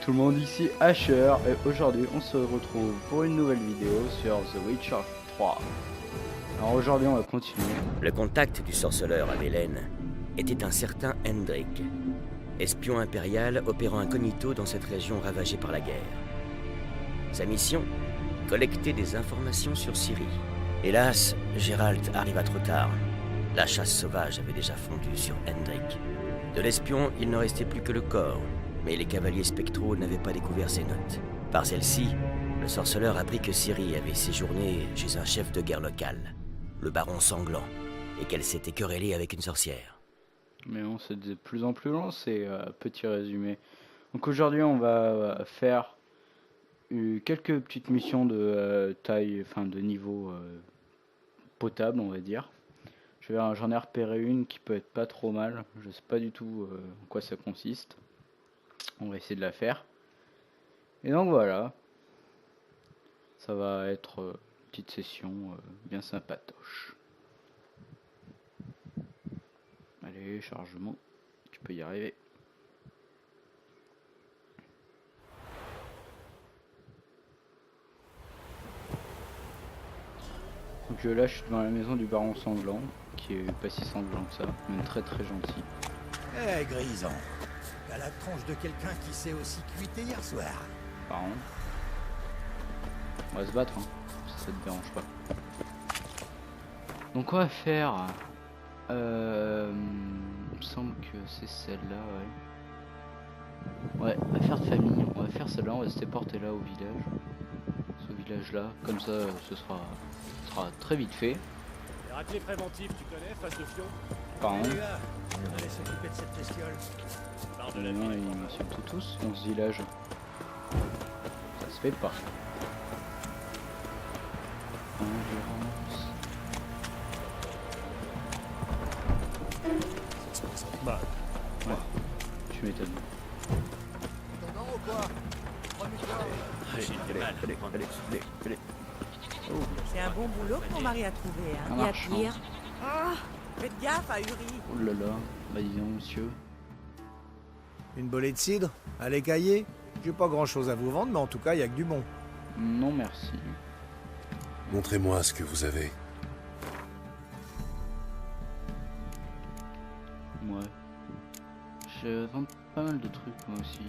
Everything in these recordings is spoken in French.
tout le monde, ici Asher et aujourd'hui on se retrouve pour une nouvelle vidéo sur The Witcher 3. Alors aujourd'hui on va continuer. Le contact du sorceleur à Velen était un certain Hendrik, espion impérial opérant incognito dans cette région ravagée par la guerre. Sa mission, collecter des informations sur Ciri. Hélas, Geralt arriva trop tard. La chasse sauvage avait déjà fondu sur Hendrik. De l'espion, il ne restait plus que le corps, mais les cavaliers spectraux n'avaient pas découvert ses notes. Par celle-ci, le sorceleur apprit que Ciri avait séjourné chez un chef de guerre local, le baron sanglant, et qu'elle s'était querellée avec une sorcière. Mais on se dit de plus en plus long, c'est petit résumé. Donc aujourd'hui on va faire quelques petites missions de taille, enfin de niveau potable on va dire. J'en ai repéré une qui peut être pas trop mal, je sais pas du tout en quoi ça consiste. On va essayer de la faire. Et donc voilà, ça va être une petite session bien sympatoche. Allez, chargement, tu peux y arriver. Donc là je suis devant la maison du baron sanglant, qui est pas si sanglant que ça, mais très très gentil. Eh, Grisant, t'as la tronche de quelqu'un qui s'est aussi cuité hier soir. Baron, on va se battre, hein, si ça te dérange pas. Donc on va faire... il me semble que c'est celle-là, ouais. Ouais, affaire de famille, on va faire celle-là, on va se téléporter là au village. Ce village-là, comme ça ce sera très vite fait. Les raclés préventifs, tu connais, face de fion? Pardon. Les gars, on allait s'occuper de cette bestiole. Parle de la Ils ville. m'insultent tous dans ce village. Ça se fait pas. Endurance. Bah, Ouais, tu m'étonnes. T'en ou quoi? j'ai du mal. Allez. Oh, C'est un bon boulot que mon mari a trouvé. ça Hein. marche. Il y a pire. Ah, faites gaffe à Uri. Oh là là, bah dis donc monsieur. Une bolée de cidre? Allez cailler? J'ai pas grand chose à vous vendre, mais en tout cas, y a que du bon. Non merci. Montrez-moi ce que vous avez. Ouais. Je vends pas mal de trucs moi aussi.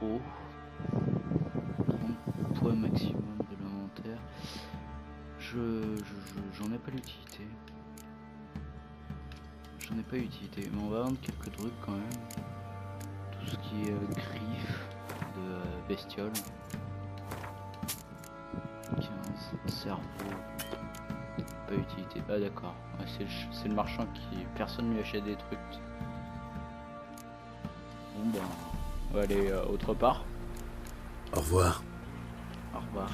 Oh. 30 poids maximum de l'inventaire. J'en ai pas l'utilité. Mais on va vendre quelques trucs quand même. Tout ce qui est griffes de bestioles. 15 cerveau. Pas utilité. Ah d'accord. Ouais, c'est le marchand qui... Personne lui achète des trucs. Bon ben... On va aller autre part. Au revoir. Au revoir.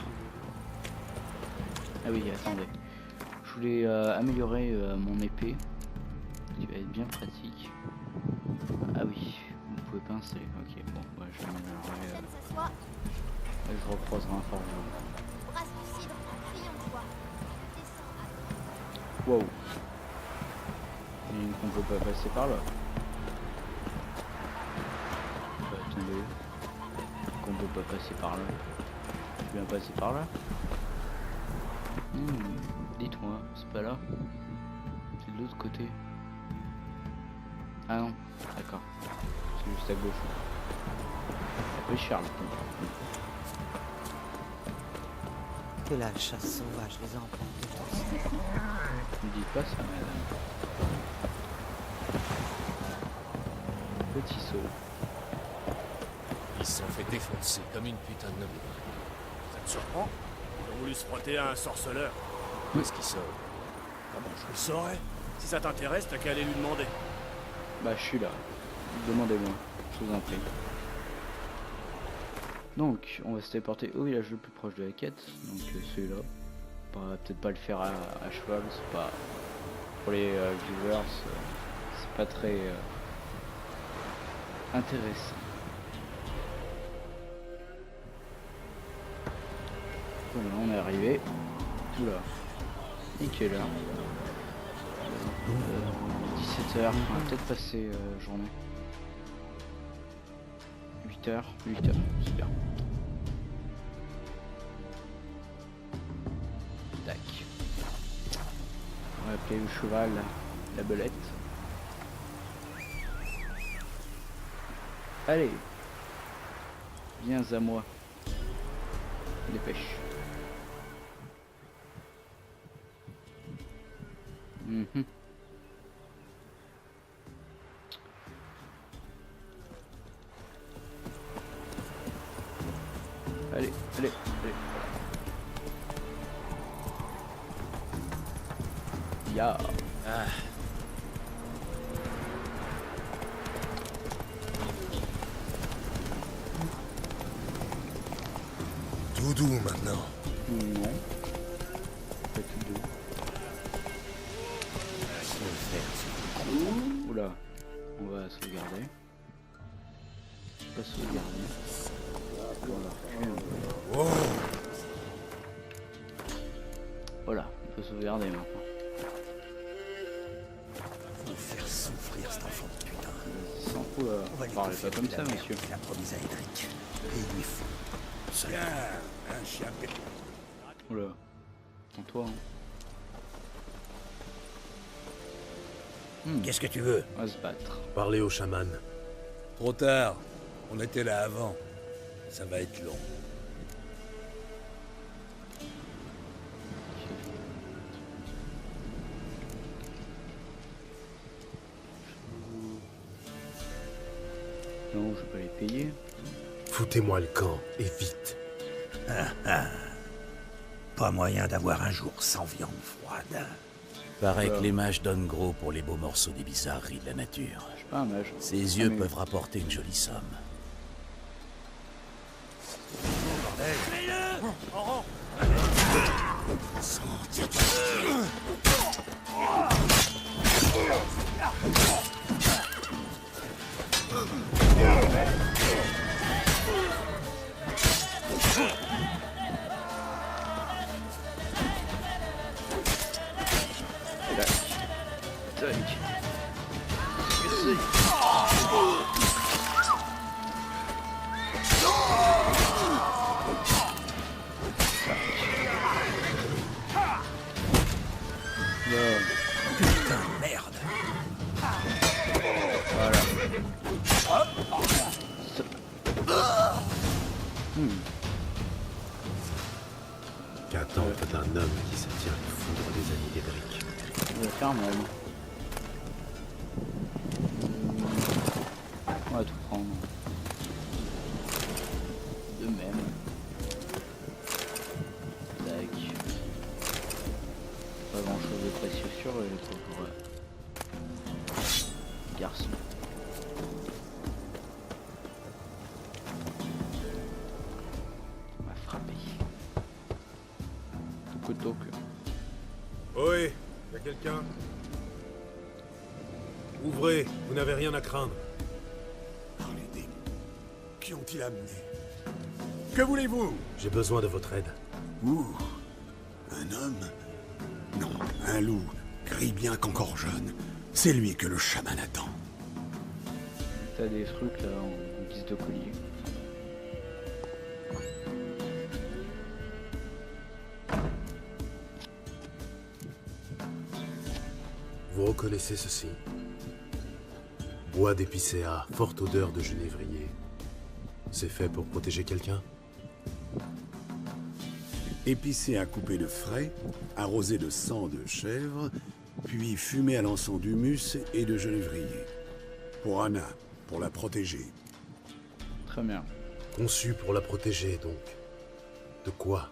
Ah oui, attendez. Je voulais améliorer mon épée. Qui va être bien pratique. Ah oui, vous pouvez pincer. Ok, bon, bah, je vais améliorer. Je recroiserai un forgeron. Wow. Et qu'on peut pas passer par là. Bah, attendez. Qu'on peut pas passer par là. Je viens passer par là. Dites-moi, c'est pas là. C'est de l'autre côté. Ah non, d'accord. C'est juste à gauche. Un peu cher le coup. Que la chasse sauvage les emporte tous. Ne dites pas ça, madame. Petit saut. Ils se sont fait défoncer comme une putain de noble. Ça te surprend? Ils ont voulu se frotter à un sorceleur. Où est-ce qu'il sort? Comment je le saurais? Si ça t'intéresse, t'as qu'à aller lui demander. Bah je suis là. Demandez-moi, je vous en prie. Donc on va se téléporter au village le plus proche de la quête. Donc celui-là. On va peut-être pas le faire à cheval, c'est pas... Pour les viewers, c'est pas très intéressant. Voilà, on est arrivé. Oula. Nickel. 17h, on va peut-être passer journée. 8h, 8h, c'est bien. Tac. On va appeler le cheval la belette. Allez, viens à moi. Dépêche. Mhm. Allez, allez, allez. Ya. Ah, Tout doux maintenant. Non. Pas tout doux. Oula. On va sauvegarder. Pas sauvegarder. Voilà. Voilà, on peut sauvegarder maintenant. Faire souffrir cet enfant de putain. Sans coup, parlez pas comme ça, monsieur. Il a promis à Edric. Et il lui faut. Tiens, un chien. Oula. En toi. Hein. Qu'est-ce que tu veux? On va se battre. Parlez au chaman. Trop tard. On était là avant. Ça va être long. Non, je vais pas les payer. Foutez-moi le camp, et vite. Pas moyen d'avoir un jour sans viande froide. Paraît que les mages donnent gros pour les beaux morceaux des bizarreries de la nature. Je suis pas un mage. Ces yeux mais- peuvent rapporter une jolie somme. Tac. Là. Putain, merde. Voilà. Qu'attente d'un homme qui s'attire les foudres des amis d'Edric. On va faire mal. On va tout prendre. De même. Tac. Pas grand chose de précieux sur eux, les pauvres garçons. On va frapper. Tout couteau que. Oui, y a quelqu'un? Ouvrez, vous n'avez rien à craindre. Oh, les démons. Qui ont-ils amené? Que voulez-vous? J'ai besoin de votre aide. Ouh, un homme? Non, un loup, gris bien qu'encore jeune. C'est lui que le chaman attend. T'as des trucs là en guise de collier. Vous reconnaissez ceci? Bois d'épicéa, forte odeur de genévrier. C'est fait pour protéger quelqu'un? Épicé à couper de frais, arrosé de sang de chèvre, puis fumé à l'encens d'humus et de genévrier. Pour Anna, pour la protéger. Très bien. Conçu pour la protéger, donc. De quoi?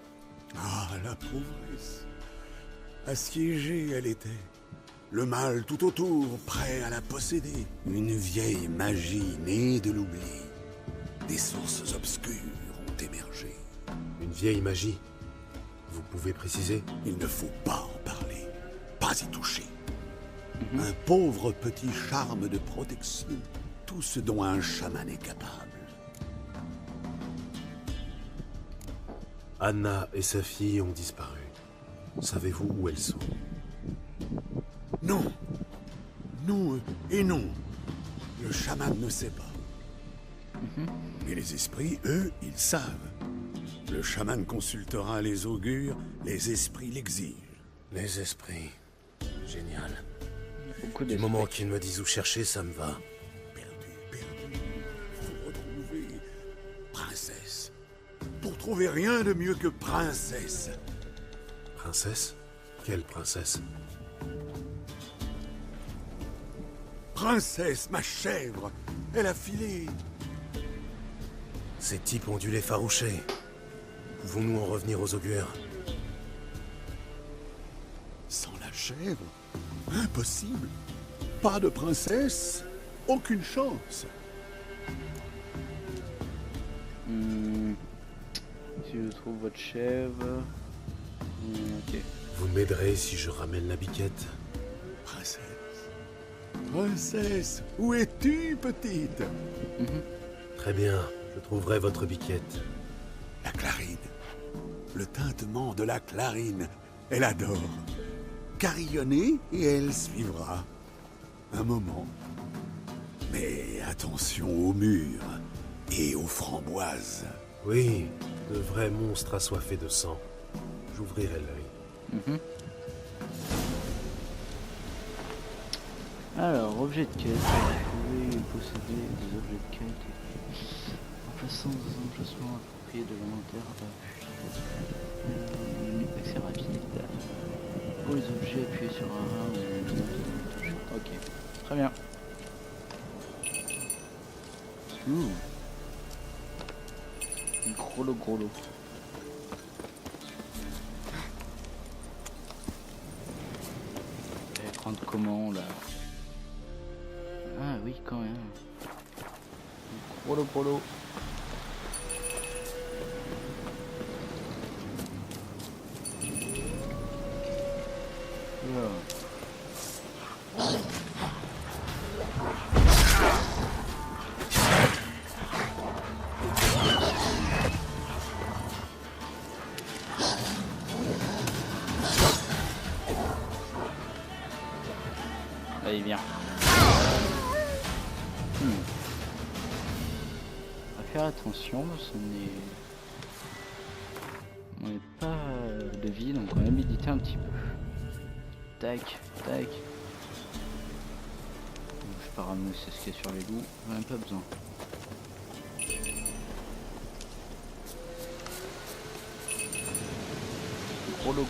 Ah, la pauvresse. Assiégée, elle était. Le mal tout autour, prêt à la posséder. Une vieille magie née de l'oubli. Des sources obscures ont émergé. Une vieille magie? Vous pouvez préciser? Il ne faut pas en parler, pas y toucher. Un pauvre petit charme de protection, tout ce dont un chaman est capable. Anna et sa fille ont disparu. Savez-vous où elles sont? Non, Non et non. Le chaman ne sait pas. Mais les esprits, eux, ils savent. Le chaman consultera les augures, les esprits l'exigent. Les esprits. Génial. Beaucoup Du d'esprits. moment qu'ils me disent où chercher, ça me va. Perdu. Faut retrouver princesse. Pour trouver rien de mieux que princesse. Princesse? Quelle princesse? Princesse, ma chèvre. Elle a filé. Ces types ont dû les faroucher. Pouvons-nous en revenir aux augures? Sans la chèvre? Impossible. Pas de princesse, aucune chance. Si je trouve votre chèvre... ok. Vous m'aiderez si je ramène la biquette? Princesse. Princesse, où es-tu, petite? Très bien, je trouverai votre biquette. La clarine. Le tintement de la clarine. Elle adore. Carillonner et elle suivra. Un moment. Mais attention aux murs et aux framboises. Oui, de vrais monstres assoiffés de sang. J'ouvrirai l'œil. Alors, objet de quête. Vous pouvez posséder des objets de quête en plaçant dans un emplacement approprié de l'inventaire. Accès rapide. Pour les objets, appuyez sur un rat ou... Ok, très bien. Gros lot. Je vais prendre comment là? Ah oui, quand même. Gros lot. Oula. Allez, viens. On va faire attention, on n'est pas de vie, donc on va méditer un petit peu. Tac. Donc, je vais pas ramener ce qu'il y a sur les loups, on n'a même pas besoin. Gros lot.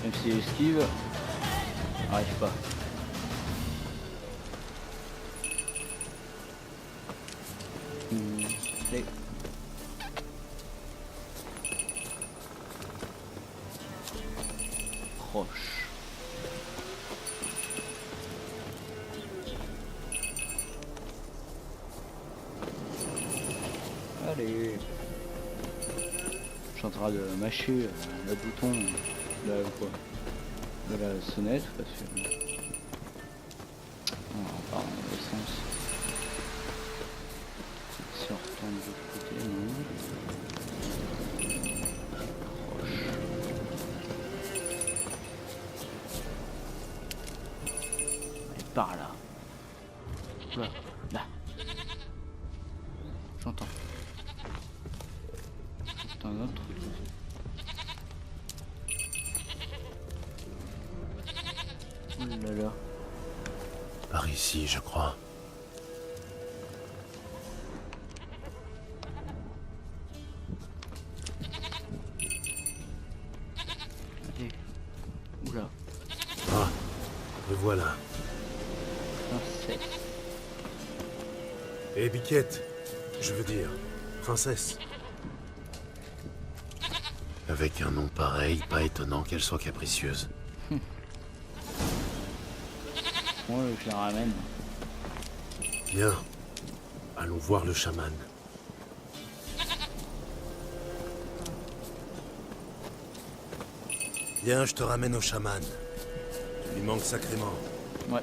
Même si esquive, arrive pas. Allez. Proche. Allez. Je suis en train de mâcher le bouton de la sonnette parce que... Oh, pardon, l'essence. Si on retourne de l'autre côté, non. Proche. Et par là. Là. J'entends. C'est un autre truc. Oh là là. Par ici, je crois. Allez. Oula. Ah, me voilà. Princesse. Et biquette, je veux dire, princesse. Avec un nom pareil, pas étonnant qu'elle soit capricieuse. Bon, je la ramène. Bien, allons voir le chaman. Bien, je te ramène au chaman. Tu lui manques sacrément. Ouais.